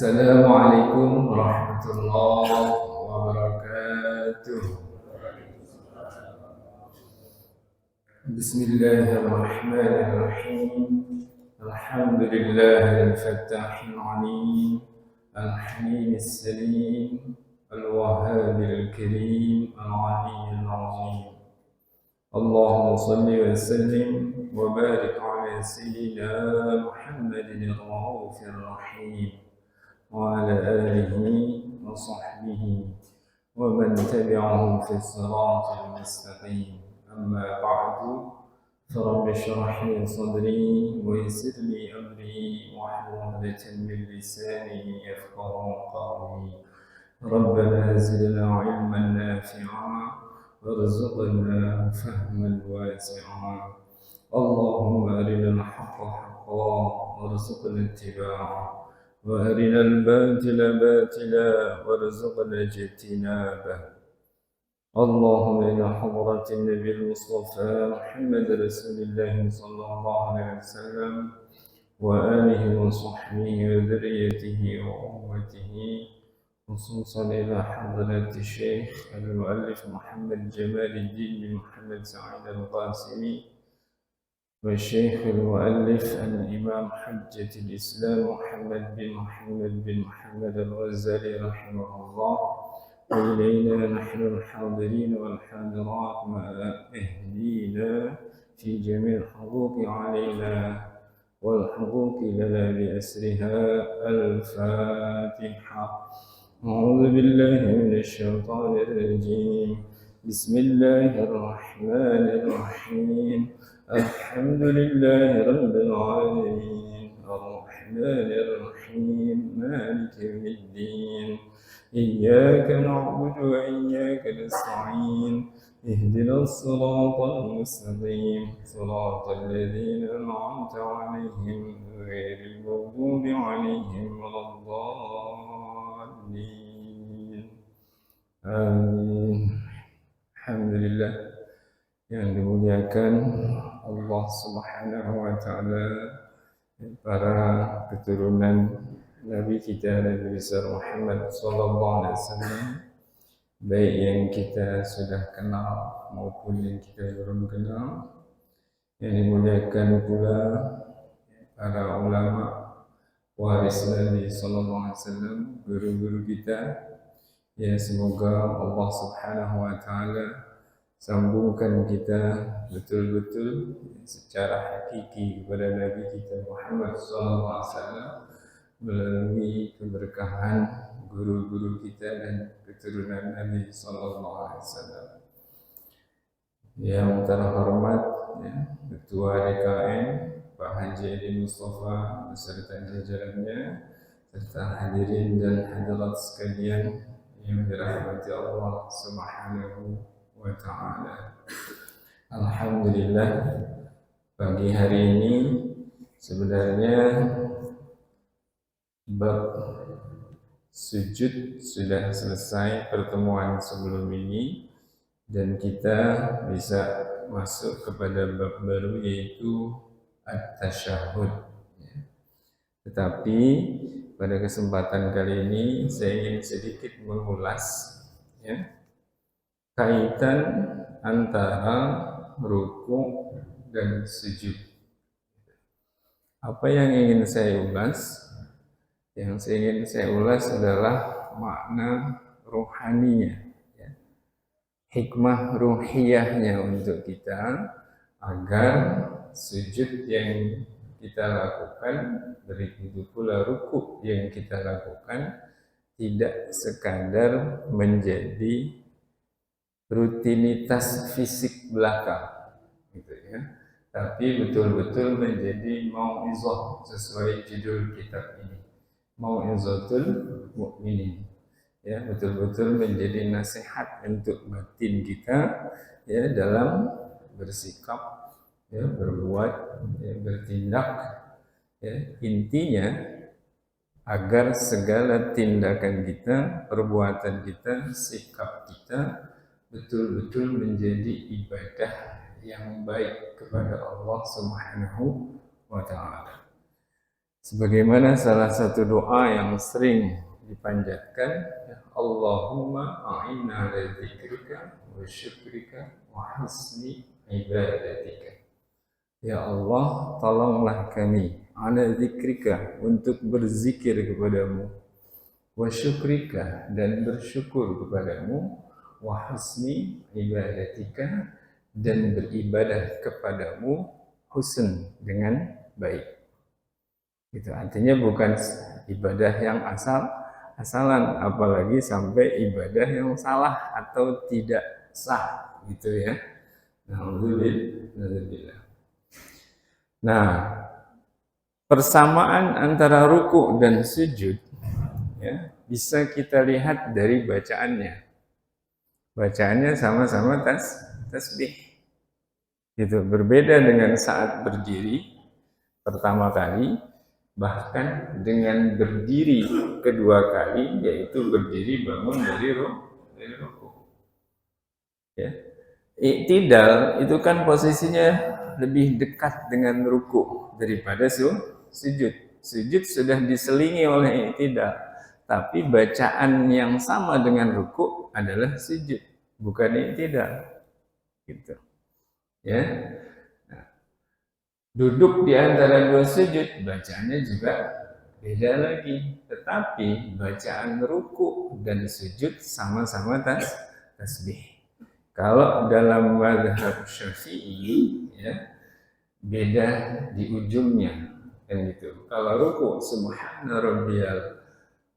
Assalamualaikum warahmatullahi wabarakatuh. Bismillahirrahmanirrahim. Alhamdulillahil fattahil alim. Al-Halimis salim. Al-Wahhabil karim. Al-Aliyyil azim. Allahumma salli wa sallim wa barik ala sayyidina Muhammadin ar-Raufir Rahim. وعلى آله وصحبه ومن تبعهم في الصراط المستقيم. أما بعد فرب اشرح لي صدري ويسر لي أمري واحلل عقدة من لساني يفقهوا قولي. ربنا زدنا علما نافعا وارزقنا فهما واسعا. اللهم أرنا الحق حقا وارزقنا اتباعه وأرنا الباطل باطلا وارزقنا اجتنابه. اللهم إلى حضرة النبي المصطفى محمد رسول الله صلى الله عليه وسلم وآله وصحبه وذريته وأمته، خصوصا إلى حضرة الشيخ المؤلف محمد جمال الدين بن محمد سعيد القاسمي، والشيخ المؤلف الإمام حجة الإسلام محمد بن محمد الغزالي رحمه الله، وإلينا نحن الحاضرين والحاضرات مع أهلينا في جميع الحقوق علينا والحقوق لنا بأسرها. الفاتحة. أعوذ بالله من الشيطان الرجيم. بسم الله الرحمن الرحيم. الحمد لله رب العالمين الرحمن الرحيم مالك يوم الدين. إياك نعبد وإياك نستعين. اهدنا الصراط المستقيم صراط الذين أنعمت عليهم غير المغضوب عليهم ولا الضالين. آمين. الحمد لله. Yang dimuliakan Allah Subhanahu wa Ta'ala, para keturunan Nabi kita Nabi besar Muhammad sallallahu alaihi wasallam, baik yang kita sudah kenal maupun yang kita belum kenal. Yang dimuliakan pula para ulama waris Nabi sallallahu alaihi wasallam, guru-guru kita. Ya, semoga Allah Subhanahu wa Ta'ala sambungkan kita betul-betul secara hakiki kepada Nabi kita Muhammad SAW melalui keberkahan guru-guru kita dan keturunan Nabi SAW. Yang terhormat Ketua DKN Pak Haji Edi Mustafa beserta jajarannya, serta hadirin dan hadirat sekalian yang dirahmati Allah Subhanahu wa Ta'ala. Alhamdulillah, pagi hari ini sebenarnya bab sujud sudah selesai pertemuan sebelum ini, dan kita bisa masuk kepada bab baru, yaitu at-tasyahud. Tetapi pada kesempatan kali ini saya ingin sedikit mengulas kaitan antara ruku dan sujud. Apa yang ingin saya ulas? Yang ingin saya ulas adalah makna rohaninya, hikmah ruhiyahnya untuk kita, agar sujud yang kita lakukan, begitu pula ruku yang kita lakukan, tidak sekadar menjadi rutinitas fisik belaka, tapi betul-betul menjadi mau'izah sesuai judul kitab ini, Mau'izatul Mu'minin. Betul-betul menjadi nasihat untuk batin kita, dalam bersikap, berbuat, bertindak. Intinya agar segala tindakan kita, perbuatan kita, sikap kita betul-betul menjadi ibadah yang baik kepada Allah Subhanahu wa Ta'ala. Sebagaimana salah satu doa yang sering dipanjatkan, ya Allahumma a'inna ala dzikrika wa syukrika wa husni ibadatika. Ya Allah, tolonglah kami ala dzikrika untuk berzikir kepadamu, wa syukrika dan bersyukur kepadamu, wa husni ibadatika dan beribadah kepadamu husn dengan baik. Itu artinya bukan ibadah yang asal-asalan, apalagi sampai ibadah yang salah atau tidak sah, gitu ya. Alhamdulillah. Nah, persamaan antara ruku dan sujud ya, bisa kita lihat dari bacaannya. Bacaannya sama-sama tasbih. Gitu, berbeda dengan saat berdiri pertama kali, bahkan dengan berdiri kedua kali, yaitu berdiri bangun dari ruku. Ya. Iktidal itu kan posisinya lebih dekat dengan ruku daripada sujud. Sujud sudah diselingi oleh iktidal, tapi bacaan yang sama dengan ruku adalah sujud, bukan iktidal. Gitu. Ya. Duduk di antara dua sujud, bacaannya juga beda lagi. Tetapi bacaan ruku dan sujud sama-sama tasbih. Kalau dalam mazhab Syafi'i, ya, beda di ujungnya, kan gitu. Kalau ruku subhana rabbiyal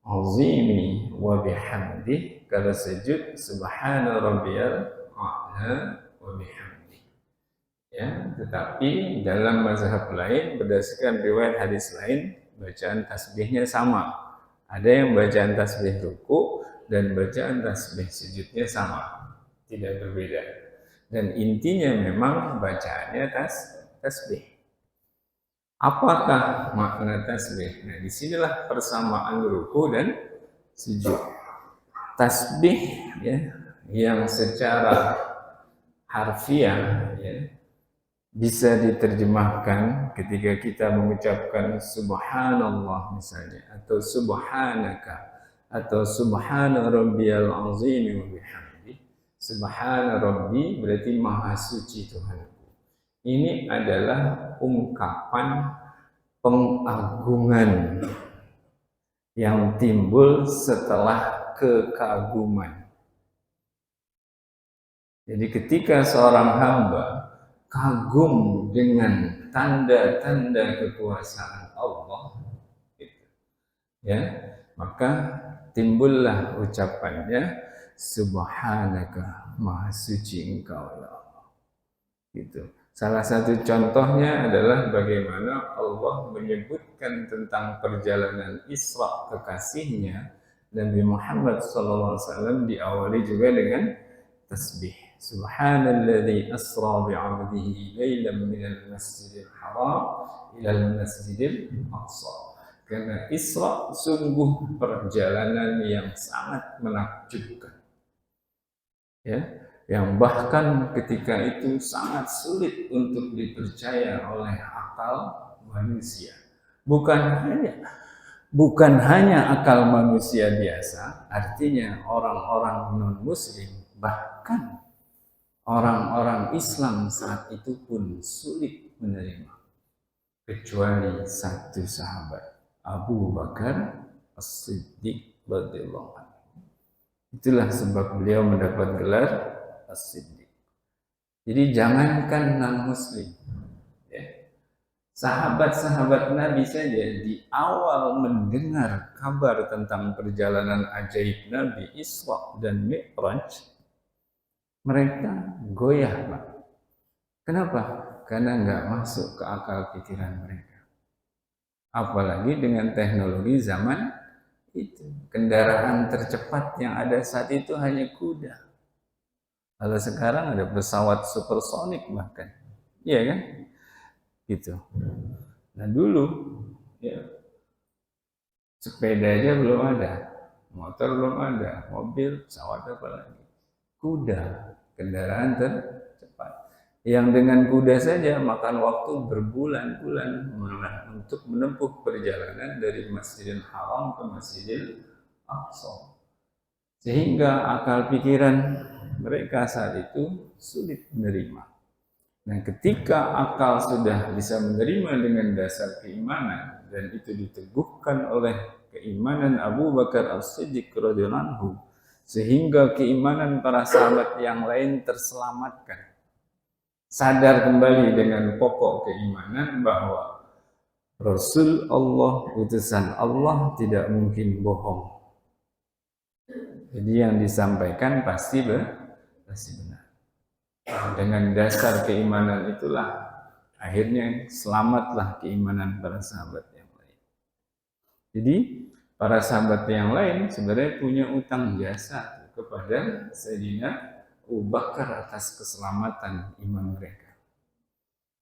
azimi wa bihamdi, kalau sujud subhana rabbiyal a'la wa bihamdi. Ya, tetapi dalam mazhab lain berdasarkan riwayat hadis lain bacaan tasbihnya sama. Ada yang bacaan tasbih ruku dan bacaan tasbih sujudnya sama, tidak berbeda. Dan intinya memang bacaannya tasbih. Apakah makna tasbih? Nah, disinilah persamaan ruku dan sujud. Tasbih ya, yang secara harfiah ya, bisa diterjemahkan ketika kita mengucapkan subhanallah misalnya, atau subhanaka, atau subhana rabbiyal azim wa bihamdi. Subhana rabbi berarti maha suci Tuhanku. Ini adalah ungkapan pengagungan yang timbul setelah kekaguman. Jadi ketika seorang hamba kagum dengan tanda-tanda kekuasaan Allah, gitu, ya, maka timbullah ucapannya subhanaka, maha suci engkau ya Allah. Gitu. Salah satu contohnya adalah bagaimana Allah menyebutkan tentang perjalanan Isra kekasihnya Nabi Muhammad SAW diawali juga dengan tasbih. Subhanalladzi asra bi'abdihi lailan minal masjidil haram ilal masjidil aqsa. Karena Isra sungguh perjalanan yang sangat menakjubkan. Ya, yang bahkan ketika itu sangat sulit untuk dipercaya oleh akal manusia. Bukan hanya akal manusia biasa, artinya orang-orang non-muslim, bahkan orang-orang Islam saat itu pun sulit menerima, kecuali satu sahabat, Abu Bakar As-Siddiq radhiyallahu anhu. Itulah sebab beliau mendapat gelar As-Siddiq. Jadi jangankan non-muslim, ya, sahabat-sahabat Nabi saja di awal mendengar kabar tentang perjalanan ajaib Nabi Isra dan Mi'raj, mereka goyah, Pak. Kenapa? Karena nggak masuk ke akal pikiran mereka. Apalagi dengan teknologi zaman itu. Kendaraan tercepat yang ada saat itu hanya kuda. Kalau sekarang ada pesawat supersonik bahkan. Iya kan? Gitu. Nah dulu, ya, sepeda aja belum ada. Motor belum ada. Mobil, pesawat apa lagi. Kuda, kendaraan tercepat. yang dengan kuda saja makan waktu berbulan-bulan untuk menempuh perjalanan dari Masjidil Haram ke Masjidil Aqsa. Sehingga akal pikiran mereka saat itu sulit menerima. Nah, ketika akal sudah bisa menerima dengan dasar keimanan dan itu diteguhkan oleh keimanan Abu Bakar As-Siddiq radhiyallahu anhu, sehingga keimanan para sahabat yang lain terselamatkan. Sadar kembali dengan pokok keimanan bahwa Rasul Allah, utusan Allah tidak mungkin bohong. Jadi yang disampaikan pasti benar. Dengan dasar keimanan itulah akhirnya selamatlah keimanan para sahabat yang lain. Jadi para sahabat yang lain sebenarnya punya utang jasa kepada Sayyidina Abu Bakar atas keselamatan iman mereka.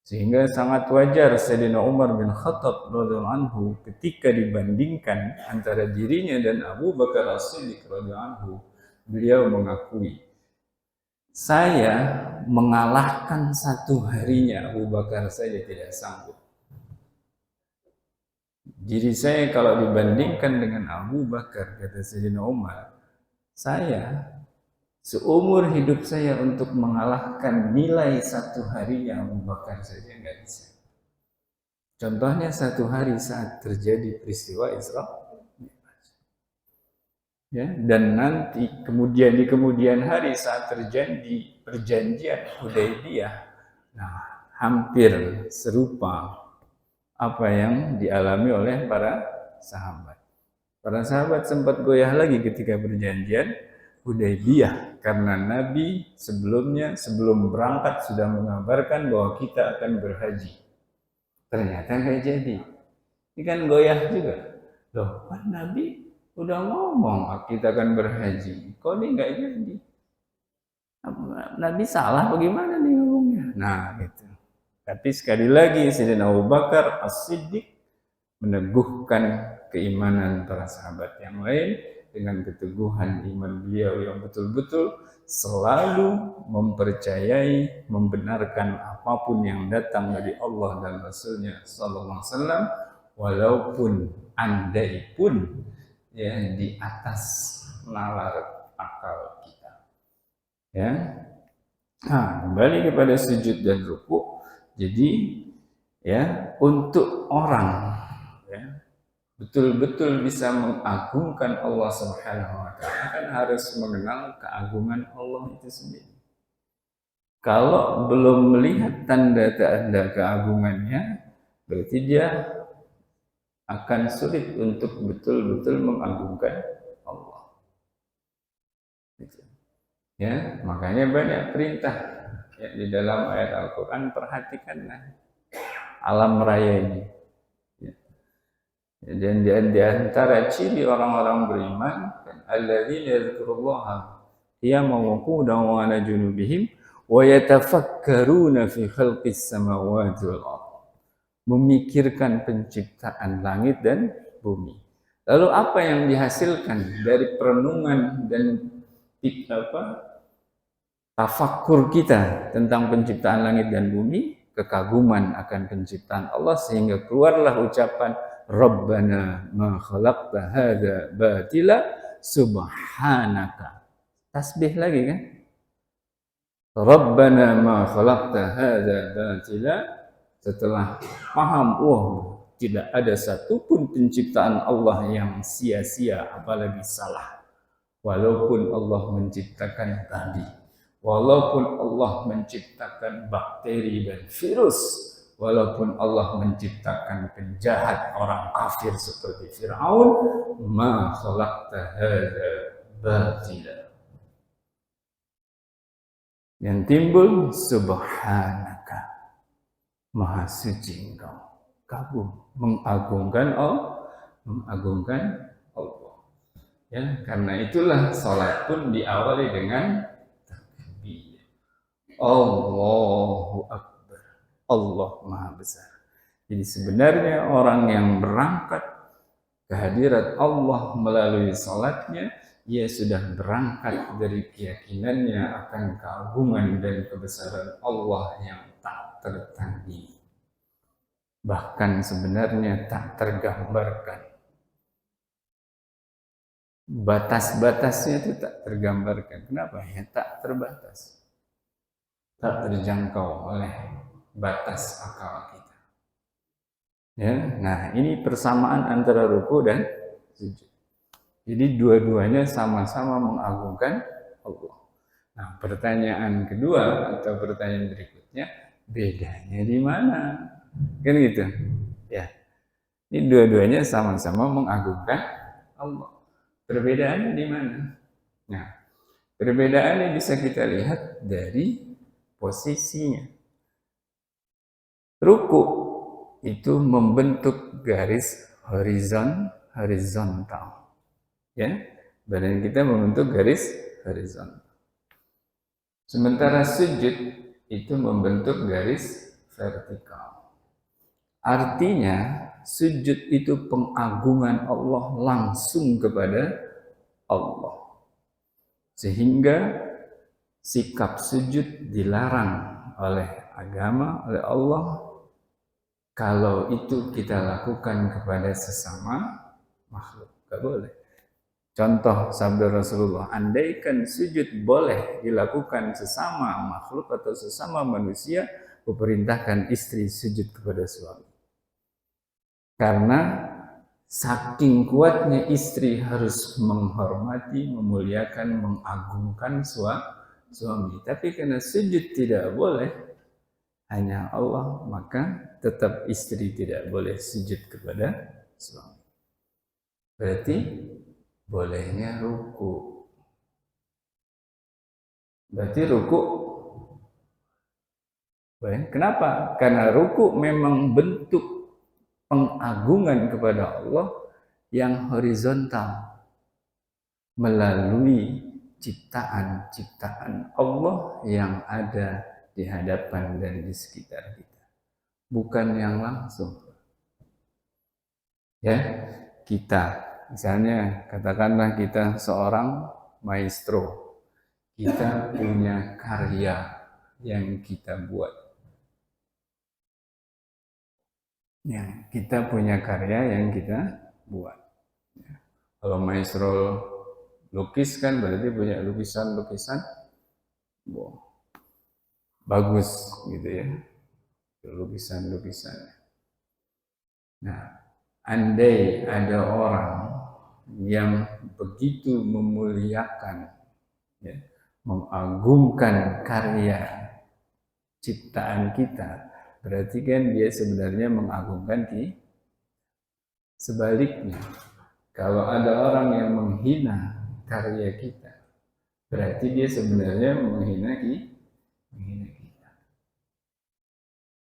Sehingga sangat wajar Sayyidina Umar bin Khattab radhiyallahu anhu ketika dibandingkan antara dirinya dan Abu Bakar As-Siddiq radhiyallahu anhu, beliau mengakui, saya mengalahkan satu harinya Abu Bakar saja tidak sanggup. Diri saya kalau dibandingkan dengan Abu Bakar, kata Sayyidina Umar, saya seumur hidup saya untuk mengalahkan nilai satu harinya Abu Bakar saja nggak bisa. Contohnya satu hari saat terjadi peristiwa Isra, ya, dan nanti kemudian di kemudian hari saat terjadi perjanjian Hudaybiyah, nah hampir serupa apa yang dialami oleh para sahabat. Para sahabat sempat goyah lagi ketika perjanjian Hudaybiyah karena Nabi sebelum berangkat sudah mengabarkan bahwa kita akan berhaji. Ternyata nggak jadi. Ini kan goyah juga. Loh, kan Nabi udah ngomong kita akan berhaji. Kok ini nggak jadi? Nabi salah bagaimana nih ngomongnya? Nah, gitu. Tapi sekali lagi Sayyidina Abu Bakar As-Siddiq meneguhkan keimanan para sahabat yang lain dengan keteguhan iman beliau yang betul-betul selalu mempercayai, membenarkan apapun yang datang dari Allah dan Rasulnya Sallallahu Alaihi Wasallam, walaupun andai pun ya di atas nalar akal kita. Ya, nah, kembali kepada sujud dan ruku. Jadi ya untuk orang ya betul-betul bisa mengagungkan Allah Subhanahu wa taala kan harus mengenal keagungan Allah itu sendiri. Kalau belum melihat tanda-tanda keagungannya, berarti dia akan sulit untuk betul-betul mengagungkan Allah. Ya, makanya banyak perintah ya, di dalam ayat Al-Qur'an, perhatikanlah alam raya ini. Dan di antara ciri orang-orang beriman, alladzina yadhkurullaha qiyaman wa qu'udan wa 'ala junubihim wa yatafakkaruna fi khalqis samawati wal ardh. Memikirkan penciptaan langit dan bumi. Lalu apa yang dihasilkan dari perenungan dan tafakkur kita tentang penciptaan langit dan bumi? Kekaguman akan penciptaan Allah, sehingga keluarlah ucapan Rabbana ma khalaqta hadza batila subhanaka. Tasbih lagi kan? Rabbana ma khalaqta hadza batila. Setelah paham, tidak ada satupun penciptaan Allah yang sia-sia, apalagi salah. Walaupun Allah menciptakan tadi, walaupun Allah menciptakan bakteri dan virus, walaupun Allah menciptakan penjahat orang kafir seperti Fir'aun, ma khalaqta hadza batila. Yang timbul subhanaka, maha suci engkau, kagum, mengagungkan Allah. Ya, karena itulah salat pun diawali dengan takbir. Allahu Akbar. Allah Maha Besar. Jadi sebenarnya orang yang berangkat ke hadirat Allah melalui salatnya ia sudah berangkat dari keyakinannya akan keagungan dan kebesaran Allah yang tak tertandingi. Bahkan sebenarnya tak tergambarkan. Batas-batasnya itu tak tergambarkan. Kenapa? Ya tak terbatas. Tak terjangkau oleh batas akal kita. Ya, nah ini persamaan antara ruku dan sujud. Jadi dua-duanya sama-sama mengagungkan Allah. Nah, pertanyaan kedua atau pertanyaan berikutnya, bedanya di mana? Kan gitu. Ya. Ini dua-duanya sama-sama mengagungkan Allah. Perbedaannya di mana? Nah, perbedaannya bisa kita lihat dari posisinya. Ruku itu membentuk garis horizontal. Ya, badan kita membentuk garis horizontal. Sementara sujud itu membentuk garis vertikal. Artinya, sujud itu pengagungan Allah langsung kepada Allah. Sehingga sikap sujud dilarang oleh agama, oleh Allah, kalau itu kita lakukan kepada sesama makhluk. Gak boleh. Contoh sabda Rasulullah, andaikan sujud boleh dilakukan sesama makhluk atau sesama manusia, kuperintahkan istri sujud kepada suami. Karena saking kuatnya istri harus menghormati, memuliakan, mengagungkan suami. Tapi karena sujud tidak boleh, hanya Allah, maka tetap istri tidak boleh sujud kepada suami. Berarti bolehnya ruku. Berarti ruku. Kenapa? Karena ruku memang bentuk pengagungan kepada Allah yang horizontal melalui ciptaan-ciptaan Allah yang ada di hadapan dan di sekitar kita. Bukan yang langsung. Ya, kita misalnya katakanlah kita seorang maestro. Kita punya karya yang kita buat. Ya, kita punya karya yang kita buat. Ya. Kalau maestro lukis kan berarti punya lukisan-lukisan bagus gitu ya, lukisan-lukisan. Nah, andai ada orang yang begitu memuliakan, ya, mengagungkan karya ciptaan kita, berarti kan dia sebenarnya mengagungkan kita. Sebaliknya, kalau ada orang yang menghina karya kita, berarti dia sebenarnya menghina kita.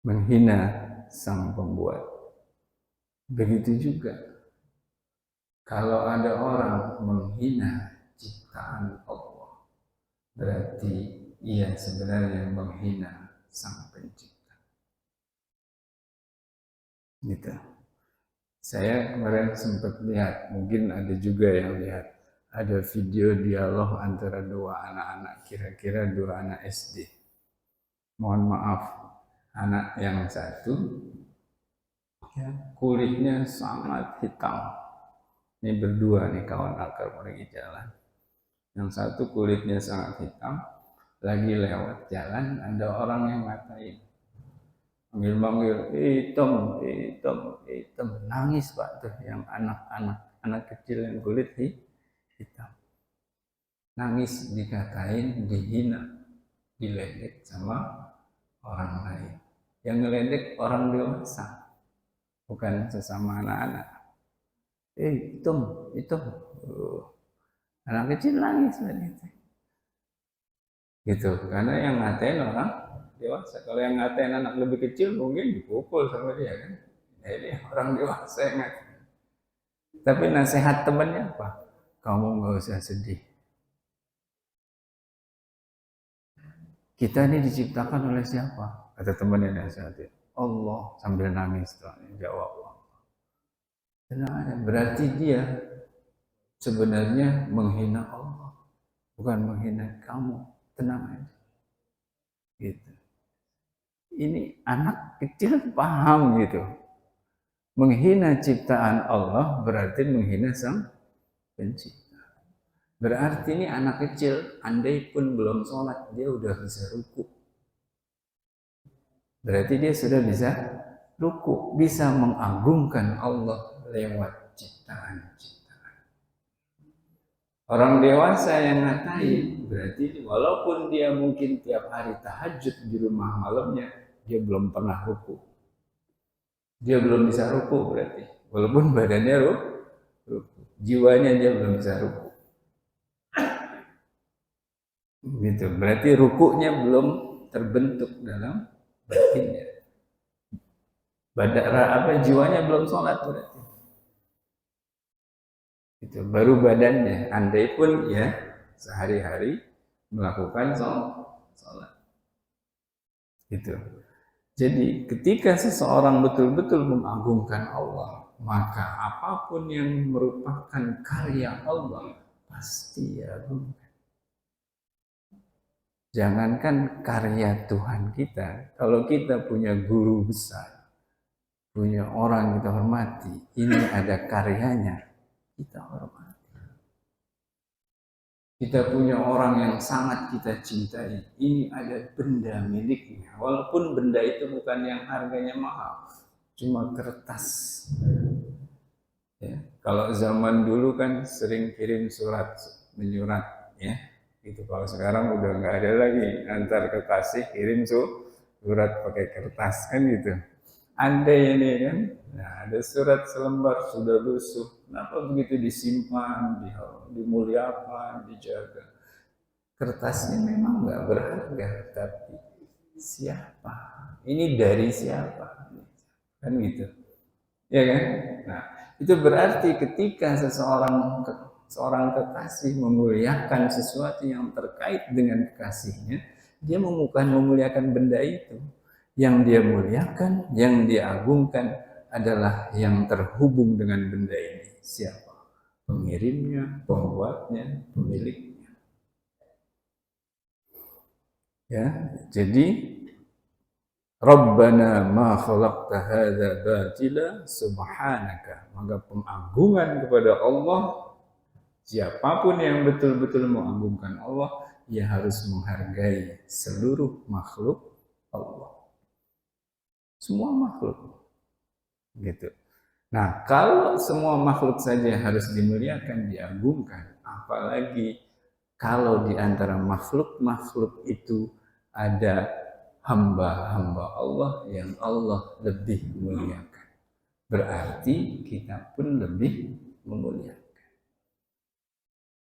Menghina sang pembuat. Begitu juga, kalau ada orang menghina ciptaan Allah, berarti ia sebenarnya menghina sang pencipta. Gitu. Saya kemarin sempat lihat, mungkin ada juga yang lihat, ada video dialog antara dua anak-anak, kira-kira dua anak SD. Mohon maaf, anak yang satu ya, kulitnya sangat hitam. Ini berdua nih kawan akrab lagi jalan. Yang satu kulitnya sangat hitam, lagi lewat jalan ada orang yang ngatain, manggil-manggil, hitam, nangis Pak tuh yang anak kecil yang kulit hitam. Nangis, dikatain, dihina, diledek sama orang lain. Yang ngeledek orang dewasa, bukan sesama anak-anak. Hitam. Anak kecil nangis gitu, karena yang ngatain orang dewasa. Kalau yang ngatain anak lebih kecil mungkin dipukul sama dia kan. Jadi orang dewasa yang ngatain. Tapi nasihat temannya apa? Kamu nggak usah sedih. Kita ini diciptakan oleh siapa? Kata temannya nasihatnya. Allah, sambil nangis tuh jawab. Berarti dia sebenarnya menghina Allah, bukan menghina kamu. Tenang aja. Gitu. Ini anak kecil paham gitu. Menghina ciptaan Allah berarti menghina sang pencipta. Berarti ini anak kecil, andai pun belum sholat, dia udah bisa ruku. Berarti dia sudah bisa ruku, bisa mengagungkan Allah lewat ciptaan-ciptaan. Orang dewasa yang ngatain, berarti walaupun dia mungkin tiap hari tahajud di rumah malamnya, dia belum pernah ruku. Dia belum bisa ruku berarti. Walaupun badannya ruku, jiwanya dia belum bisa ruku. Gitu. Berarti rukunya belum terbentuk dalam batinnya. Jiwanya belum sholat berarti. Itu baru badannya. Andai pun ya sehari-hari melakukan sholat. Gitu. Jadi ketika seseorang betul-betul mengagungkan Allah, maka apapun yang merupakan karya Allah pasti diagungkan. Jangankan karya Tuhan kita, kalau kita punya guru besar, punya orang kita hormati, ini ada karyanya, kita hormati. Kita punya orang yang sangat kita cintai, ini ada benda miliknya, walaupun benda itu bukan yang harganya mahal, cuma kertas. Ya, kalau zaman dulu kan sering kirim surat menyurat, ya. Itu kalau sekarang udah nggak ada lagi, antar kekasih kirim surat pakai kertas kan gitu. Andai ini kan, nah ada surat selembar sudah lusuh, kenapa begitu disimpan, dimuliakan, dijaga? Kertasnya memang nggak berharga, tapi siapa? Ini dari siapa? Kan gitu, ya kan? Nah, itu berarti ketika seorang kekasih memuliakan sesuatu yang terkait dengan kekasihnya, dia bukan memuliakan benda itu. Yang dia muliakan, yang dia agungkan adalah yang terhubung dengan benda ini. Siapa? Pengirimnya, pembuatnya, pemiliknya. Ya, jadi Rabbana ma khalaqta hadza batila subhanaka. Maka pengagungan kepada Allah, siapapun yang betul-betul mengagungkan Allah, ia harus menghargai seluruh makhluk Allah. Semua makhluk. Gitu. Nah, kalau semua makhluk saja harus dimuliakan, diagungkan, apalagi kalau di antara makhluk-makhluk itu ada hamba-hamba Allah yang Allah lebih muliakan. Berarti kita pun lebih memuliakan.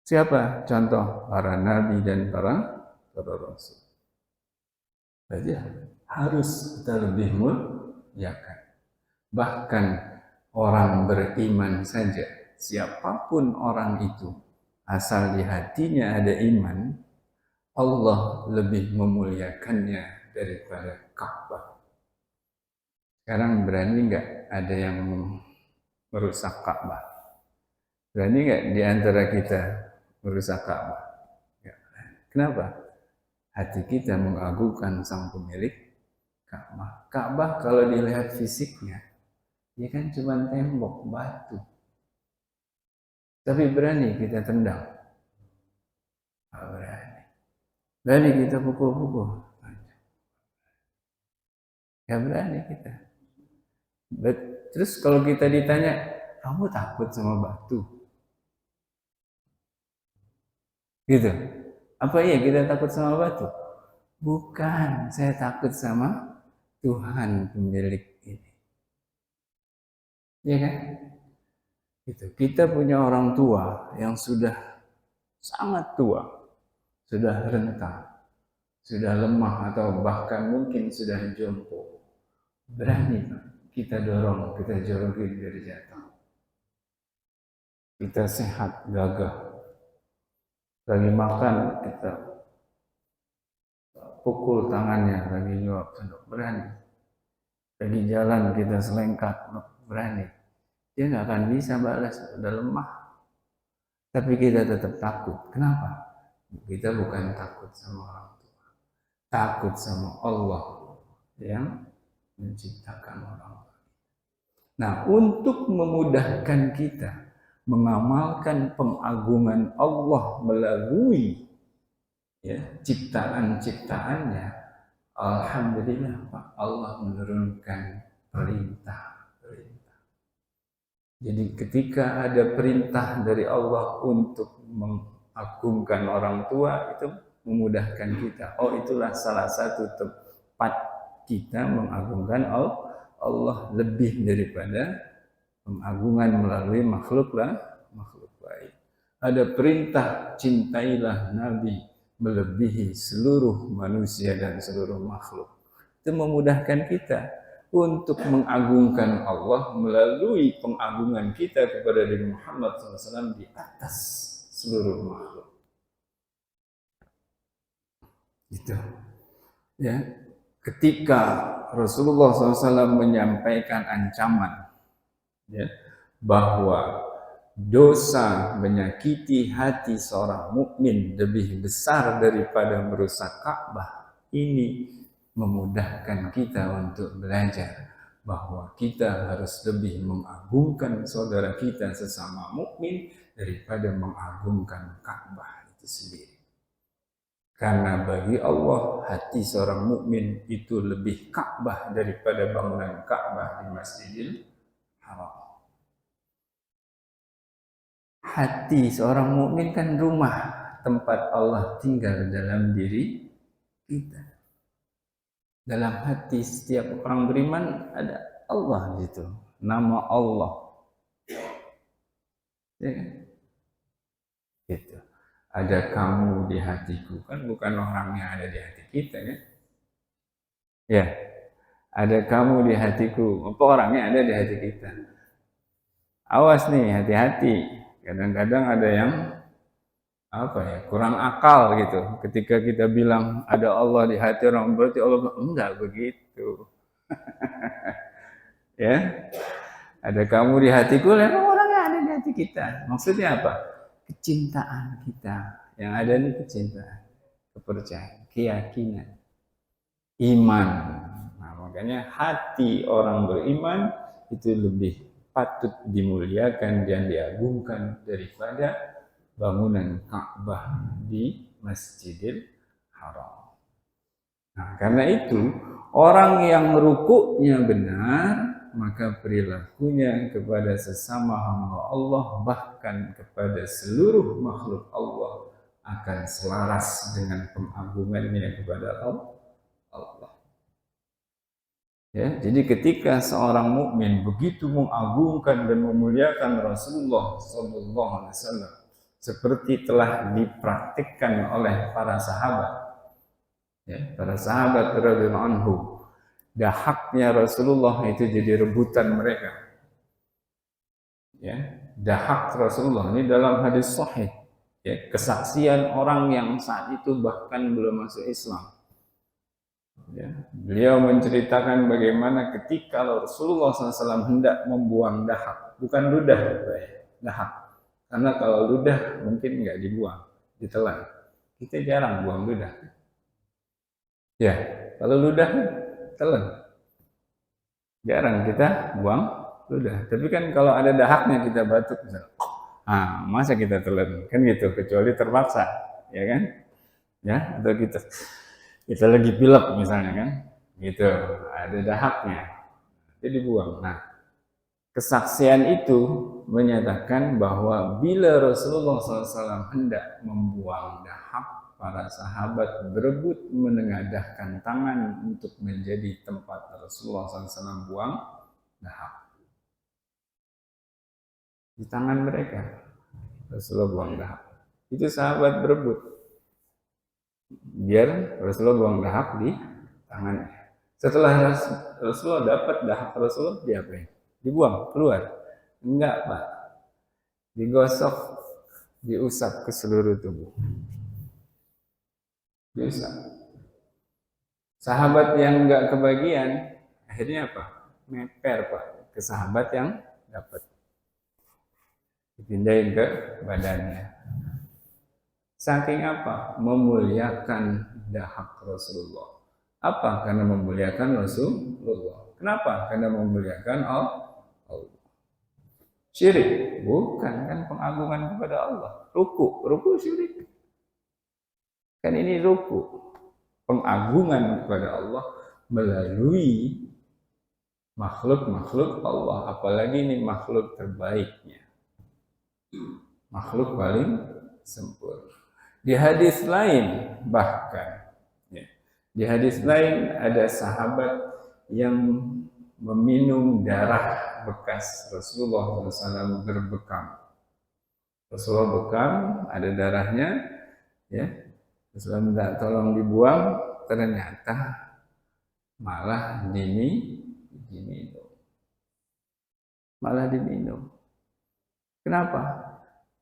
Siapa contoh para nabi dan para rasul? Berarti harus kita lebih muliakan. Bahkan orang beriman saja, siapapun orang itu, asal di hatinya ada iman, Allah lebih memuliakannya daripada Ka'bah. Sekarang berani nggak ada yang merusak Ka'bah? Berani nggak di antara kita merusak Ka'bah? Kenapa? Hati kita mengagungkan sang pemilik Ka'bah. Ka'bah kalau dilihat fisiknya, ya kan cuma tembok batu. Tapi berani kita tendang. Berani. Berani kita pukul-pukul. Ya berani kita. Terus kalau kita ditanya, kamu takut sama batu? Gitu. Apa iya kita takut sama batu? Bukan, saya takut sama Tuhan pemilik ini. Iya kan? Gitu. Kita punya orang tua yang sudah sangat tua, sudah renta, sudah lemah atau bahkan mungkin sudah jompo. Berani kita dorong, kita jorokin dari jatuh. Kita sehat, gagah. Lagi makan, kita pukul tangannya, lagi nyuap, berani. Lagi jalan, kita selengkat, berani. Dia nggak akan bisa balas, udah lemah. tapi kita tetap takut. Kenapa? Kita bukan takut sama orang tua, takut sama Allah yang menciptakan orang. Nah, untuk memudahkan kita mengamalkan pengagungan Allah melalui ciptaan-ciptaannya, alhamdulillah Pak, Allah menurunkan perintah. Jadi ketika ada perintah dari Allah untuk mengagungkan orang tua, itu memudahkan kita. Oh, itulah salah satu tempat kita mengagungkan Allah lebih daripada pengagungan melalui makhluk lain. Ada perintah cintailah Nabi melebihi seluruh manusia dan seluruh makhluk. Itu memudahkan kita untuk mengagungkan Allah melalui pengagungan kita kepada Nabi Muhammad SAW di atas seluruh makhluk. Gitu. Ya, ketika Rasulullah SAW menyampaikan ancaman, ya, bahwa dosa menyakiti hati seorang mukmin lebih besar daripada merusak Ka'bah, ini memudahkan kita untuk belajar bahwa kita harus lebih mengagungkan saudara kita sesama mukmin daripada mengagungkan Ka'bah itu sendiri. Karena bagi Allah hati seorang mukmin itu lebih Ka'bah daripada bangunan Ka'bah di Masjidil Haram. Hati seorang mukmin kan rumah tempat Allah tinggal dalam diri kita. Dalam hati setiap orang beriman ada Allah di situ, nama Allah. Ya kan? Gitu. Ada kamu di hatiku, kan bukan orang yang ada di hati kita kan? Ya, ada kamu di hatiku, apa orangnya ada di hati kita. Awas nih, hati-hati. Kadang-kadang ada yang kurang akal gitu. Ketika kita bilang ada Allah di hati orang, berarti Allah enggak begitu. Ya, ada kamu di hatiku, memang orangnya ada di hati kita. Maksudnya apa? Kecintaan kita. Yang ada ini kecintaan, kepercayaan, keyakinan, iman. Nah, makanya hati orang beriman itu lebih patut dimuliakan dan diagungkan daripada bangunan Ka'bah di Masjidil Haram. Nah, karena itu orang yang rukuknya benar, maka perilakunya kepada sesama hamba Allah bahkan kepada seluruh makhluk Allah akan selaras dengan pengagungannya kepada Allah. Ya, jadi ketika seorang mukmin begitu mengagungkan dan memuliakan Rasulullah SAW, seperti telah dipraktikkan oleh para sahabat, ya, para sahabat radhiyallahu anhu, dahaknya Rasulullah itu jadi rebutan mereka. Ya, dahak Rasulullah ini dalam hadis sahih, ya, kesaksian orang yang saat itu bahkan belum masuk Islam. Ya, beliau menceritakan bagaimana ketika Rasulullah SAW hendak membuang dahak, bukan ludah, dahak. Karena kalau ludah mungkin nggak dibuang, ditelan. Kita jarang buang ludah. Ya, kalau ludah telan. Jarang kita buang ludah. Tapi kan kalau ada dahaknya kita batuk, masa kita telan? Kan gitu, kecuali terpaksa, ya kan? Ya, atau kita lagi pilek misalnya kan, gitu, ada dahaknya, jadi dibuang. Nah, kesaksian itu menyatakan bahwa bila Rasulullah SAW hendak membuang dahak, para sahabat berebut menengadahkan tangan untuk menjadi tempat Rasulullah SAW buang dahak. Di tangan mereka Rasulullah buang dahak. Itu sahabat berebut biar Rasulullah buang dahak di tangannya. Setelah Rasulullah dapat dahak Rasulullah, diapain? Dibuang, keluar? Enggak, Pak. Digosok, diusap ke seluruh tubuh. Diusap. Sahabat yang enggak kebagian, akhirnya apa? Meper, Pak, ke sahabat yang dapat. dipindahin ke badannya. Saking apa? Memuliakan dahak Rasulullah. Apa? Karena memuliakan Rasulullah. Kenapa? Karena memuliakan Allah. Syirik? Bukan, kan pengagungan kepada Allah. Ruku syirik. Kan ini ruku. Pengagungan kepada Allah melalui makhluk-makhluk Allah. Apalagi ini makhluk terbaiknya. Makhluk paling sempurna. Di hadis lain bahkan, ya, di hadis lain ada sahabat yang meminum darah bekas Rasulullah SAW berbekam. Rasulullah bekam, ada darahnya, ya. Rasulullah minta tolong dibuang, ternyata malah diminum. Malah diminum. Kenapa?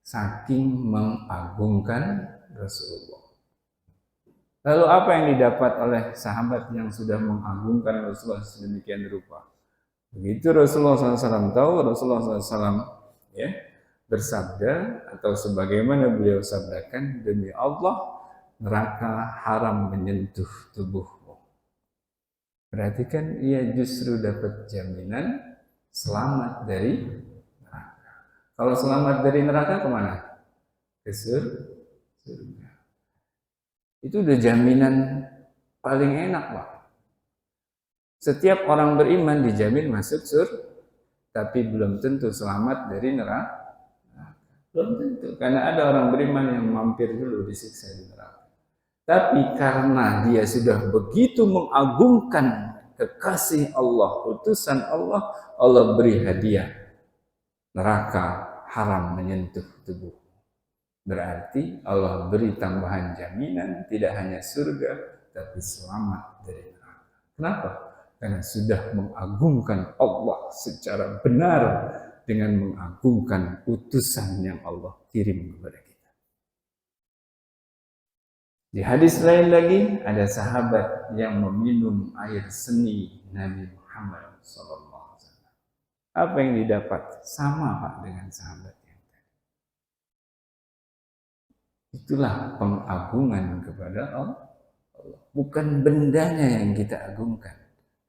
Saking mengagungkan Rasulullah. Lalu apa yang didapat oleh sahabat yang sudah mengagungkan Rasulullah sedemikian rupa? Begitu Rasulullah SAW tahu, Rasulullah SAW ya, bersabda atau sebagaimana beliau sabdakan, demi Allah neraka haram menyentuh tubuhmu. Berarti kan ia justru dapat jaminan selamat dari neraka. Kalau selamat dari neraka kemana? Ke surga. Itu udah jaminan paling enak, Pak. Setiap orang beriman dijamin masuk surga, tapi belum tentu selamat dari neraka. Belum tentu, karena ada orang beriman yang mampir dulu disiksa di neraka. Tapi karena dia sudah begitu mengagungkan kekasih Allah, utusan Allah, Allah beri hadiah. Neraka haram menyentuh tubuh. Berarti Allah beri tambahan jaminan tidak hanya surga, tapi selamat dari neraka. Kenapa? Karena sudah mengagungkan Allah secara benar dengan mengagungkan utusan yang Allah kirim kepada kita. Di hadis lain lagi ada sahabat yang meminum air seni Nabi Muhammad SAW. Apa yang didapat? Sama Pak dengan sahabat. Itulah pengagungan kepada Allah. Bukan bendanya yang kita agungkan,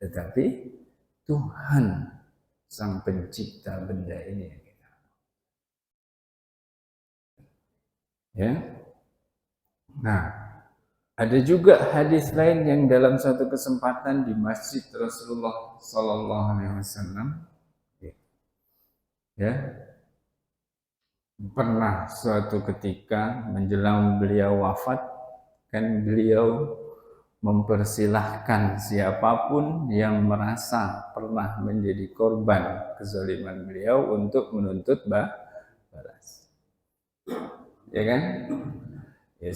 tetapi Tuhan Sang Pencipta benda ini yang kita agungkan. Ya. Nah, ada juga hadis lain yang dalam suatu kesempatan di Masjid Rasulullah SAW, ya, pernah suatu ketika menjelang beliau wafat, kan beliau mempersilahkan siapapun yang merasa pernah menjadi korban kezaliman beliau untuk menuntut balas. Ya kan? Ya,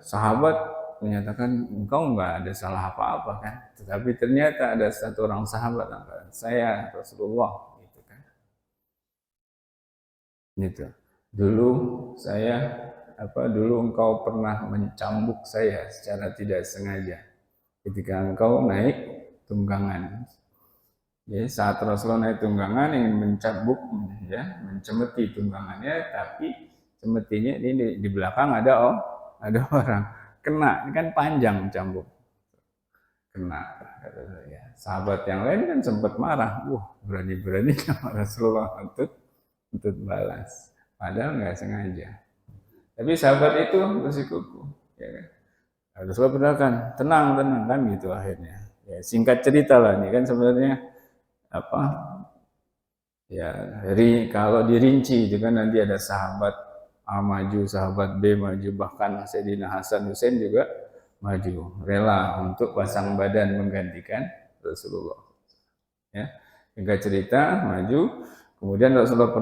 sahabat menyatakan engkau enggak ada salah apa-apa kan, tetapi ternyata ada satu orang sahabat, saya Rasulullah. Gitu. Dulu engkau pernah mencambuk saya secara tidak sengaja ketika engkau naik tunggangan. Ya, saat Rasulullah naik tunggangan ingin mencambuk, ya, mencemeti tunggangannya, tapi cemetinya ini di belakang ada orang kena, ini kan panjang cambuk, kena. Ya, sahabat yang lain kan sempat marah, berani-berani sama Rasulullah untuk balas, padahal nggak sengaja. Tapi sahabat itu bersikukuh, ya kan? Rasulullah berkata, tenang kan gitu akhirnya. Ya, singkat cerita lah ini kan sebenarnya apa? Ya, kalau dirinci itu kan nanti ada sahabat A maju, sahabat B maju, bahkan Sayyidina Hasan Husain juga maju, rela untuk pasang badan menggantikan Rasulullah. Ya, singkat cerita maju. Kemudian Rasulullah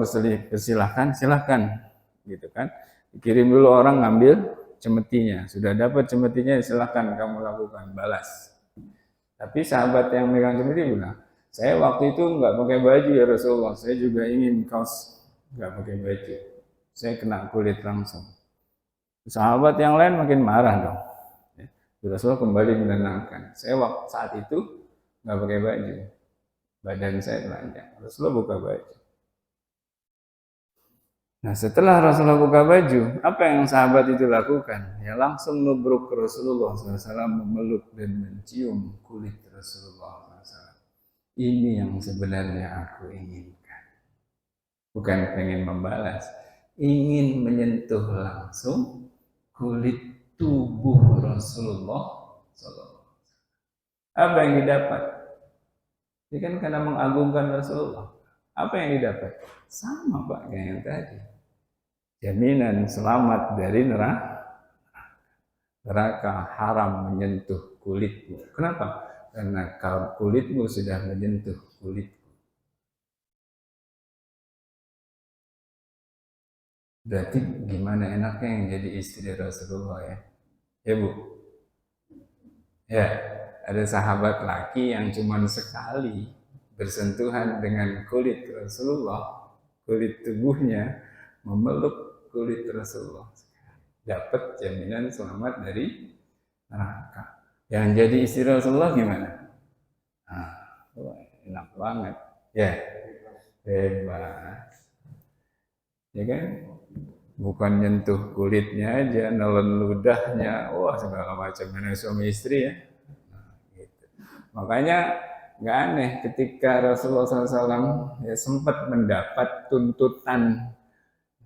persilahkan, silahkan, gitu kan. Dikirim dulu orang ngambil cemetinya. Sudah dapat cemetinya, silahkan kamu lakukan, balas. Tapi sahabat yang megang cemeti bilang, saya waktu itu nggak pakai baju ya Rasulullah. Saya juga ingin kaos nggak pakai baju. Saya kena kulit langsung. Sahabat yang lain makin marah dong. Rasulullah kembali menenangkan. Saya waktu saat itu nggak pakai baju. Badan saya telanjang. Rasulullah buka baju. Nah, setelah Rasulullah buka baju, apa yang sahabat itu lakukan? Ya langsung nubruk ke Rasulullah SAW, memeluk dan mencium kulit Rasulullah SAW. Ini yang sebenarnya aku inginkan. Bukan pengen membalas, ingin menyentuh langsung kulit tubuh Rasulullah SAW. Apa yang didapat? Ini kan karena mengagungkan Rasulullah. Apa yang didapat? Sama Pak kayak yang tadi. Jaminan selamat dari neraka, haram menyentuh kulitmu. Kenapa? Karena kulitmu sudah menyentuh kulitku. Berarti gimana enaknya yang jadi istri Rasulullah ya? Ya Bu? Ya, ada sahabat laki yang cuma sekali bersentuhan dengan kulit Rasulullah, kulit tubuhnya, memeluk kulit Rasulullah. Dapat jaminan selamat dari neraka. Yang jadi istri Rasulullah gimana? Nah, enak banget. Ya, bebas. Ya kan? Bukan nyentuh kulitnya aja, nelen ludahnya, wah segala macam. Mana suami istri ya. Nah, gitu. Makanya nggak aneh ketika Rasulullah SAW ya, sempat mendapat tuntutan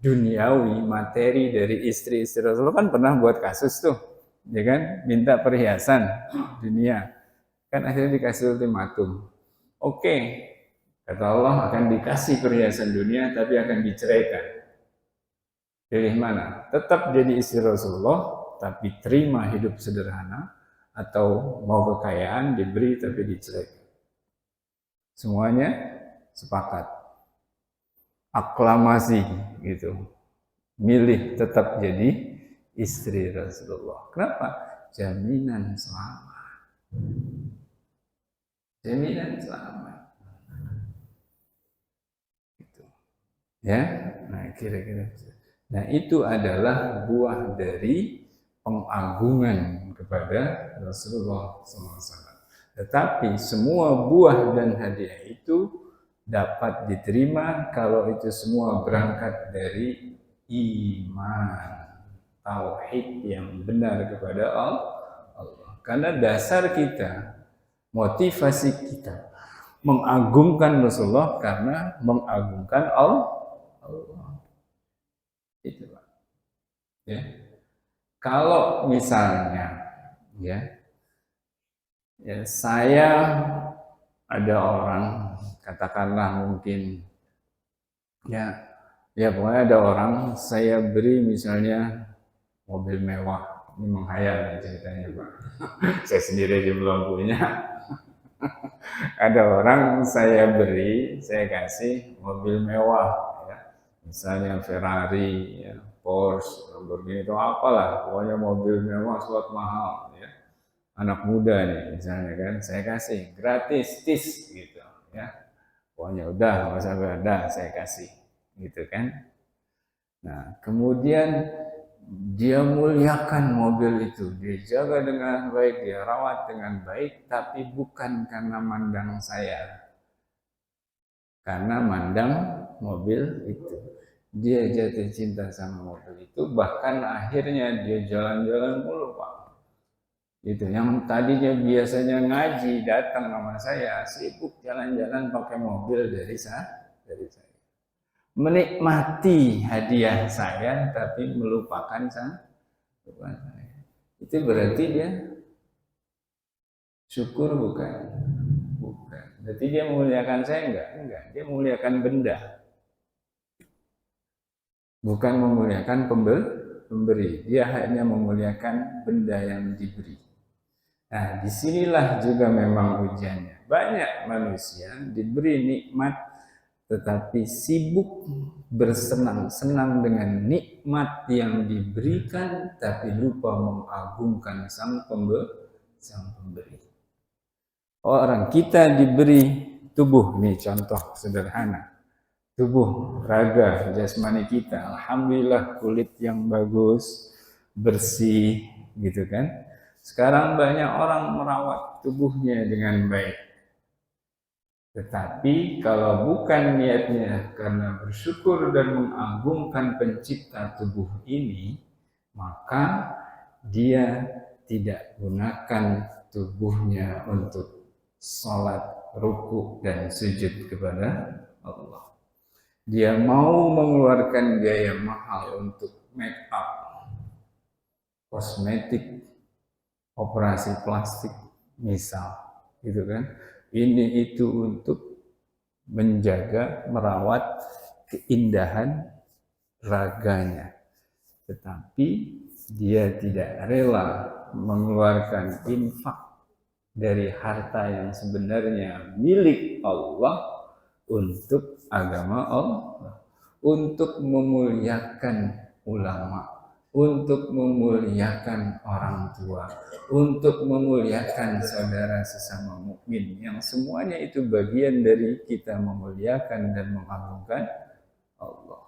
duniawi materi dari istri-istri Rasulullah, kan pernah buat kasus tuh, ya kan, minta perhiasan dunia, kan akhirnya dikasih ultimatum. Oke, kata Allah, akan dikasih perhiasan dunia tapi akan diceraikan. Pilih mana? Tetap jadi istri Rasulullah tapi terima hidup sederhana, atau mau kekayaan diberi tapi diceraikan. Semuanya sepakat, aklamasi gitu, milih tetap jadi istri Rasulullah. Kenapa? Jaminan selamat. Jaminan selamat. Gitu. Ya, nah kira-kira. Nah itu adalah buah dari pengagungan kepada Rasulullah SAW. Tetapi semua buah dan hadiah itu dapat diterima kalau itu semua berangkat dari iman, tauhid yang benar kepada Allah. Karena dasar kita, motivasi kita mengagungkan Rasulullah karena mengagungkan Allah. Itu Pak. Ya. Kalau misalnya ya, ya saya ada orang, katakanlah mungkin ya, ya pokoknya ada orang saya beri misalnya mobil mewah. Ini menghayal ya ceritanya Pak. Saya sendiri aja belum punya. Ada orang saya beri, saya kasih mobil mewah, ya. Misalnya Ferrari, ya, Porsche, Lamborghini itu apalah, pokoknya mobil mewah, slot mahal, ya. Anak muda nih, misalnya kan, saya kasih gratis, tis, gitu, ya. Pokoknya udah, nggak usah ada, saya kasih, gitu kan. Nah, kemudian dia muliakan mobil itu, dia jaga dengan baik, dia rawat dengan baik, tapi bukan karena mandang saya, karena mandang mobil itu. Dia jatuh cinta sama mobil itu, bahkan akhirnya dia jalan-jalan mulu Pak. Itu yang tadinya biasanya ngaji datang sama saya, sibuk jalan-jalan pakai mobil dari saya. Menikmati hadiah saya tapi melupakan saya. Itu berarti dia syukur bukan? Bukan. Berarti dia memuliakan saya enggak? Enggak. Dia memuliakan benda. Bukan memuliakan pemberi. Dia hanya memuliakan benda yang diberi. Nah, disinilah juga memang ujiannya. Banyak manusia diberi nikmat tetapi sibuk bersenang-senang dengan nikmat yang diberikan tapi lupa mengagungkan sang pemberi. Orang kita diberi tubuh, nih contoh sederhana. Tubuh, raga, jasmani kita, alhamdulillah kulit yang bagus, bersih, gitu kan. Sekarang banyak orang merawat tubuhnya dengan baik. Tetapi kalau bukan niatnya karena bersyukur dan mengagungkan pencipta tubuh ini, maka dia tidak gunakan tubuhnya untuk sholat, ruku, dan sujud kepada Allah. Dia mau mengeluarkan biaya mahal untuk make up, kosmetik, operasi plastik, misal, gitu kan? Ini itu untuk menjaga, merawat keindahan raganya. Tetapi dia tidak rela mengeluarkan infak dari harta yang sebenarnya milik Allah untuk agama Allah, untuk memuliakan ulama, untuk memuliakan orang tua, untuk memuliakan saudara sesama mukmin, yang semuanya itu bagian dari kita memuliakan dan mengagungkan Allah.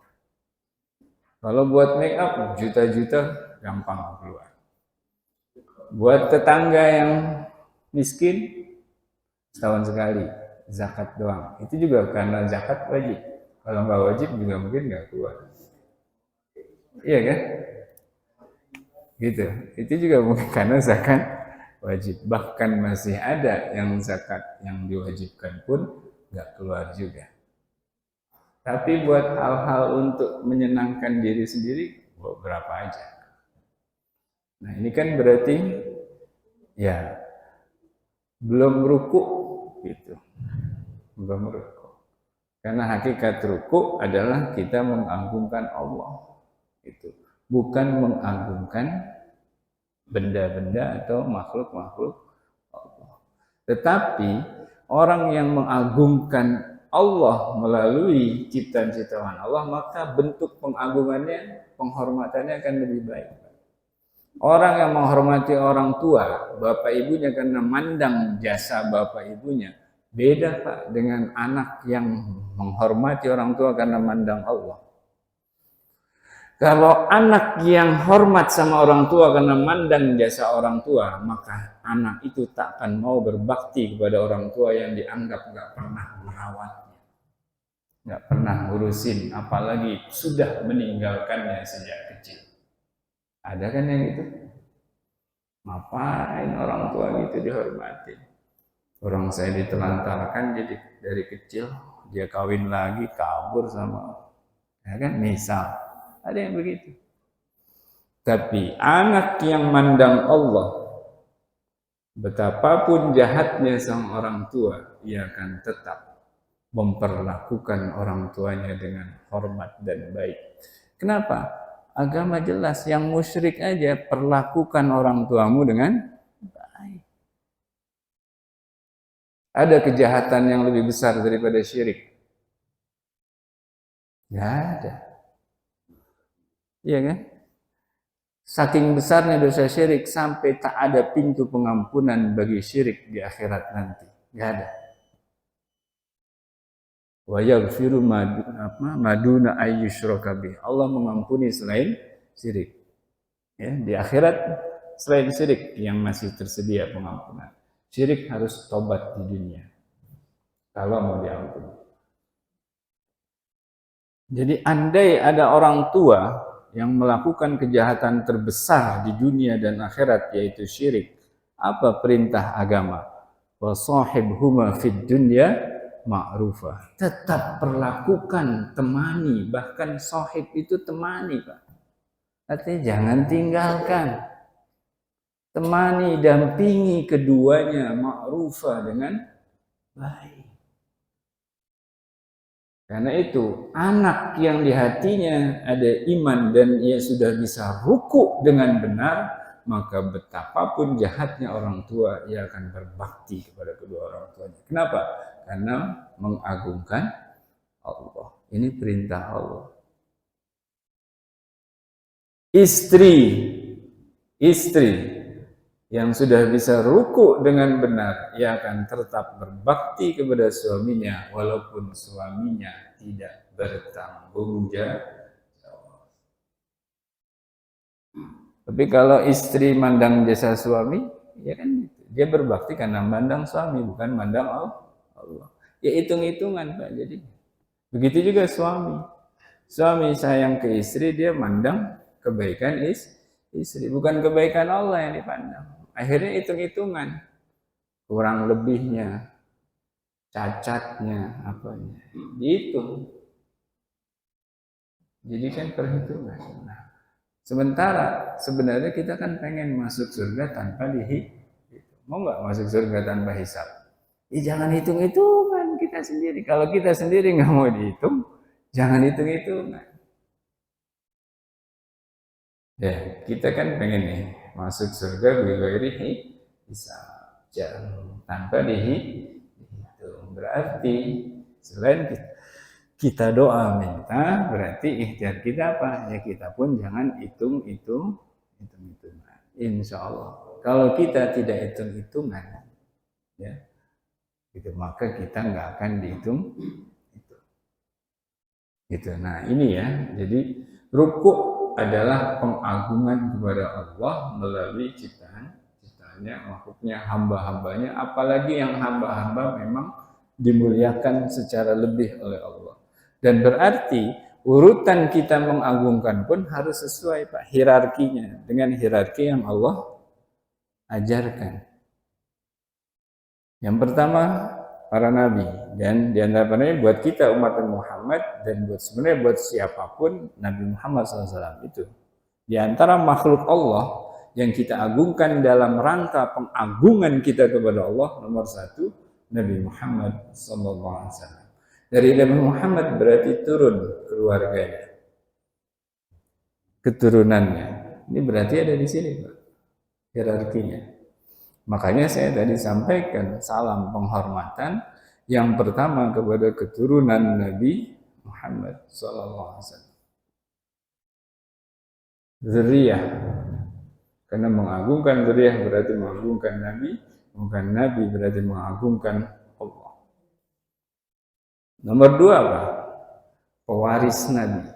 Kalau buat make up juta-juta gampang keluar. Buat tetangga yang miskin setahun sekali zakat doang. Itu juga karena zakat wajib. Kalau nggak wajib juga mungkin nggak keluar. Iya kan? Gitu. Itu juga mungkin karena zakat wajib. Bahkan masih ada yang zakat yang diwajibkan pun nggak keluar juga. Tapi buat hal-hal untuk menyenangkan diri sendiri, berapa aja. Nah ini kan berarti ya belum ruku gitu. Belum ruku. Karena hakikat ruku adalah kita mengagungkan Allah. Itu bukan mengagungkan benda-benda atau makhluk-makhluk Allah. Tetapi orang yang mengagungkan Allah melalui ciptaan-ciptaan Allah, maka bentuk pengagungannya, penghormatannya akan lebih baik. Orang yang menghormati orang tua, bapak ibunya karena mandang jasa bapak ibunya, beda Pak dengan anak yang menghormati orang tua karena mandang Allah. Kalau anak yang hormat sama orang tua karena mandang jasa orang tua, maka anak itu tak akan mau berbakti kepada orang tua yang dianggap nggak pernah merawatnya, nggak pernah ngurusin, apalagi sudah meninggalkannya sejak kecil. Ada kan yang itu? Ngapain orang tua gitu dihormati? Orang saya ditelantarkan jadi dari kecil, dia kawin lagi, kabur sama, ya kan? Misal. Ada yang begitu. Tapi anak yang mandang Allah, betapapun jahatnya sang orang tua, ia akan tetap memperlakukan orang tuanya dengan hormat dan baik. Kenapa? Agama jelas, yang musyrik aja perlakukan orang tuamu dengan baik. Ada kejahatan yang lebih besar daripada syirik? Nggak ada. Iya kan? Saking besarnya dosa syirik sampai tak ada pintu pengampunan bagi syirik di akhirat nanti. Nggak ada. Wa yaghfiru maduna ayyushraka bih. Allah mengampuni selain syirik. Ya, di akhirat selain syirik yang masih tersedia pengampunan. Syirik harus tobat di dunia kalau mau diampuni. Jadi andai ada orang tua yang melakukan kejahatan terbesar di dunia dan akhirat, yaitu syirik, apa perintah agama? Wa sahibhuma fid dunya ma'rufah. Tetap perlakukan, temani, bahkan sahib itu temani, Pak. Artinya jangan tinggalkan. Temani, dampingi keduanya ma'rufah dengan baik. Karena itu, anak yang di hatinya ada iman dan ia sudah bisa ruku dengan benar, maka betapapun jahatnya orang tua, ia akan berbakti kepada kedua orang tuanya. Kenapa? Karena mengagungkan Allah. Ini perintah Allah. Istri yang sudah bisa ruku dengan benar, ia akan tetap berbakti kepada suaminya walaupun suaminya tidak bertanggung jawab. Tapi kalau istri mandang jasa suami, ya kan dia berbakti karena mandang suami, bukan mandang Allah. Ya hitung-hitungan Pak. Jadi begitu juga suami. Suami sayang ke istri, dia mandang kebaikan istri, bukan kebaikan Allah yang dipandang. Akhirnya hitung-hitungan, kurang lebihnya, cacatnya, apanya, dihitung. Jadi kan perhitungan. Nah, sementara sebenarnya kita kan pengen masuk surga tanpa dihitung. Mau nggak masuk surga tanpa hisab? Jangan hitung-hitungan kita sendiri. Kalau kita sendiri nggak mau dihitung, jangan hitung-hitungan. Ya, kita kan pengen nih masuk surga bighairi hisab, tanpa dihitung. Berarti selain kita doa minta, berarti ikhtiar kita apa? Ya kita pun jangan hitung-hitungan. Insya Allah. Kalau kita tidak hitung-hitungan, ya, gitu, maka kita nggak akan dihitung. Gitu. Nah ini ya, jadi rukuk adalah pengagungan kepada Allah melalui ciptaannya, makhluknya, hamba-hambanya, apalagi yang hamba-hamba memang dimuliakan secara lebih oleh Allah. Dan berarti urutan kita mengagungkan pun harus sesuai Pak, hierarkinya dengan hierarki yang Allah ajarkan. Yang pertama para nabi, dan diantaranya buat kita umat Muhammad dan sebenarnya buat siapapun Nabi Muhammad SAW itu di antara makhluk Allah yang kita agungkan dalam rangka pengagungan kita kepada Allah, nomor satu Nabi Muhammad SAW. Dari Nabi Muhammad berarti turun keluarganya, keturunannya. Ini berarti ada di sini Pak, hierarkinya. Makanya saya tadi sampaikan salam penghormatan yang pertama kepada keturunan Nabi Muhammad SAW. Zuriyah, karena mengagungkan zuriyah berarti mengagungkan Nabi, bukan Nabi berarti mengagungkan Allah. Nomor dua apa? Pewaris Nabi.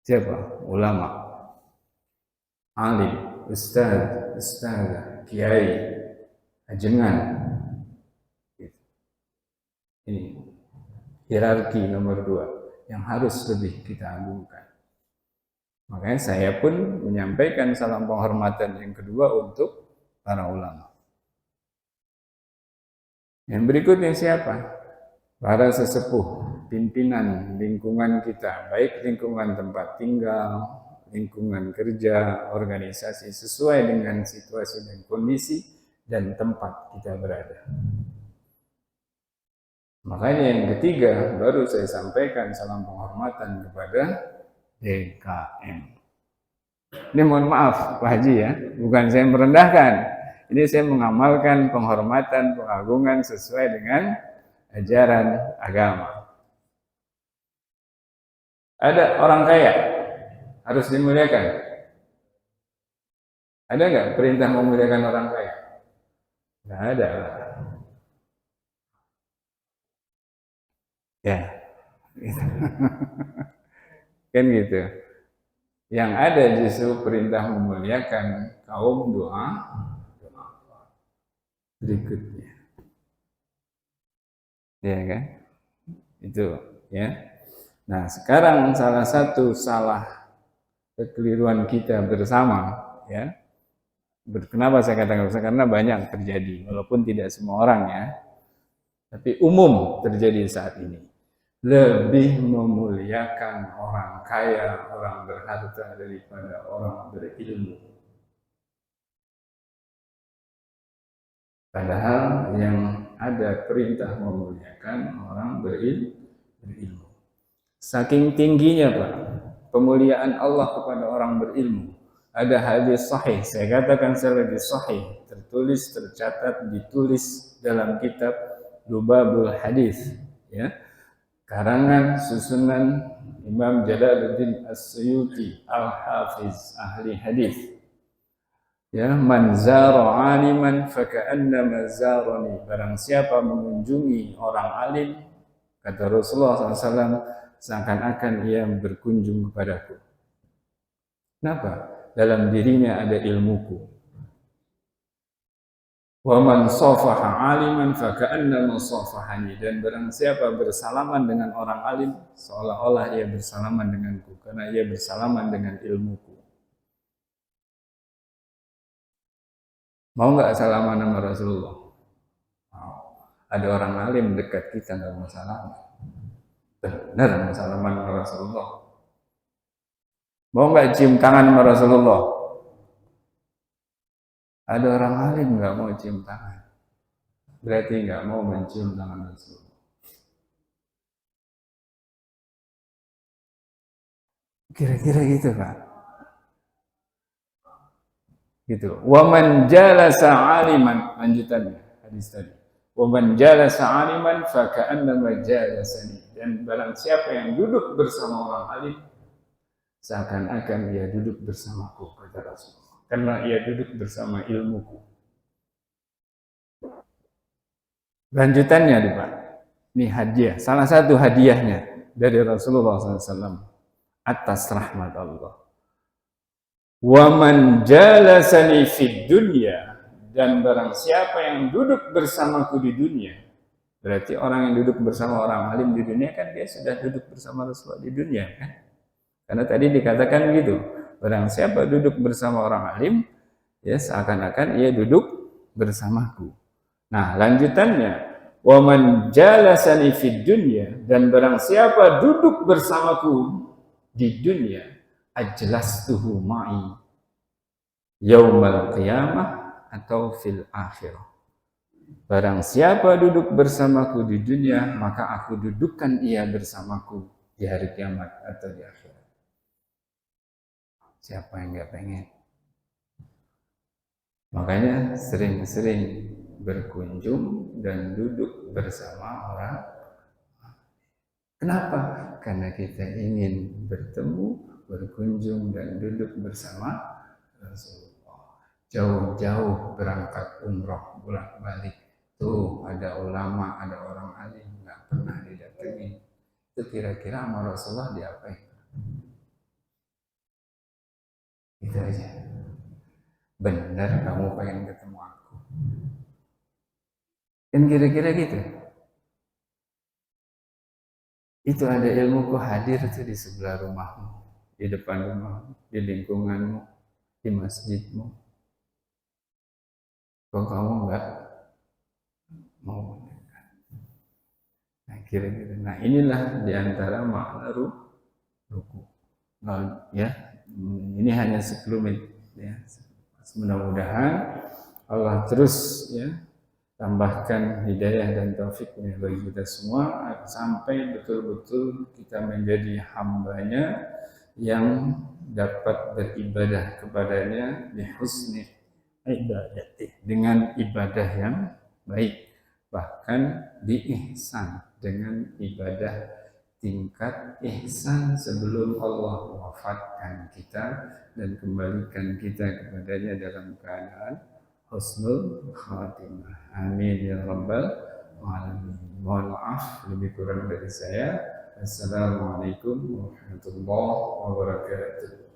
Siapa? Ulama, alim, ustaz, kiai, ajengan. Ini hierarki nomor dua yang harus lebih kita agungkan. Makanya saya pun menyampaikan salam penghormatan yang kedua untuk para ulama. Yang berikutnya siapa? Para sesepuh, pimpinan lingkungan kita, baik lingkungan tempat tinggal, lingkungan kerja, organisasi, sesuai dengan situasi dan kondisi dan tempat kita berada. Makanya yang ketiga, baru saya sampaikan salam penghormatan kepada DKM. Ini mohon maaf Pak Haji ya, bukan saya merendahkan. Ini saya mengamalkan penghormatan, pengagungan sesuai dengan ajaran agama. Ada orang kaya harus dimuliakan. Ada nggak perintah memuliakan orang kaya? Nggak ada. Ya, kan gitu. Yang ada justru perintah memuliakan kaum doa berikutnya. Ya kan? Itu ya. Nah, sekarang salah satu kekeliruan kita bersama ya. Kenapa saya katakan bersama? Karena banyak terjadi, walaupun tidak semua orang ya. Tapi umum terjadi saat ini. Lebih memuliakan orang kaya, orang berharta daripada orang berilmu. Padahal yang ada perintah memuliakan orang berilmu. Saking tingginya Pak, pemuliaan Allah kepada orang berilmu. Ada hadis sahih, saya katakan sekali lagi sahih, tertulis, tercatat, ditulis dalam kitab Lubabul Hadis, ya. Karangan susunan Imam Jalaluddin As-Suyuti Al-Hafiz ahli hadis. Ya, man zara aliman faka'annama zarani. Barang siapa mengunjungi orang alim, kata Rasulullah SAW, seakan-akan ia berkunjung kepadaku. Kenapa? Dalam dirinya ada ilmuku. Wa man safaha aliman faka'annama safahani, dan barang siapa bersalaman dengan orang alim seolah-olah ia bersalaman denganku karena ia bersalaman dengan ilmuku. Mau nggak salaman sama Rasulullah? Mau. Ada orang alim dekat kita nggak mau salaman. Benar mau salaman sama Rasulullah. Mau nggak cium tangan sama Rasulullah? Ada orang alim nggak mau cium tangan. Berarti nggak mau mencium tangan Rasulullah. Kira-kira gitu Pak. Gitu. Wa man jalasa aliman, lanjutannya hadis tadi. Wa man jalasa aliman fa ka'annama jalasani, dan barang siapa yang duduk bersama orang alim seakan-akan ia duduk bersamaku, kata Rasulullah, karena ia duduk bersama ilmuku. Lanjutannya nih Pak, ini hadiah, salah satu hadiahnya dari Rasulullah SAW atas rahmat Allah. Wa man jalasani fid dunya, dan barang siapa yang duduk bersamaku di dunia, berarti orang yang duduk bersama orang alim di dunia kan dia sudah duduk bersama Rasulullah di dunia kan? Karena tadi dikatakan gitu, barang siapa duduk bersama orang alim, ya seakan-akan ia duduk bersamaku. Nah, lanjutannya, wa man jalasani fid dunya, dan barang siapa duduk bersamaku di dunia, ajlastuhu ma'i yaumal qiyamah atau fil akhirah. Barang siapa duduk bersamaku di dunia, maka aku dudukkan ia bersamaku di hari kiamat atau di akhirat. Siapa yang nggak pengen? Makanya sering-sering berkunjung dan duduk bersama orang. Kenapa? Karena kita ingin bertemu, berkunjung, dan duduk bersama Rasulullah. Jauh-jauh berangkat umroh, bolak-balik. Tuh ada ulama, ada orang alim, nggak pernah didatangi. Itu kira-kira sama Rasulullah diapain? Itu aja. Benar kamu pengen ketemu aku. Kan kira-kira gitu. Itu ada ilmuku hadir itu di sebelah rumahmu, di depan rumahmu, di lingkunganmu, di masjidmu. Kok kamu enggak mau? Nah, kira-kira. Nah, inilah diantara makna ruku. Nah, ya, ini hanya sekelumit. Ya. Mudah-mudahan Allah terus ya tambahkan hidayah dan taufiknya bagi kita semua sampai betul-betul kita menjadi hambanya yang dapat beribadah kepadanya di husni ibadati, dengan ibadah yang baik, bahkan di ihsan, dengan ibadah tingkat ihsan sebelum Allah wafatkan kita dan kembalikan kita kepadanya dalam keadaan husnul khatimah. Amin ya rabbal alamin. Mohon maaf lebih kurang dari saya. Assalamualaikum warahmatullahi wabarakatuh.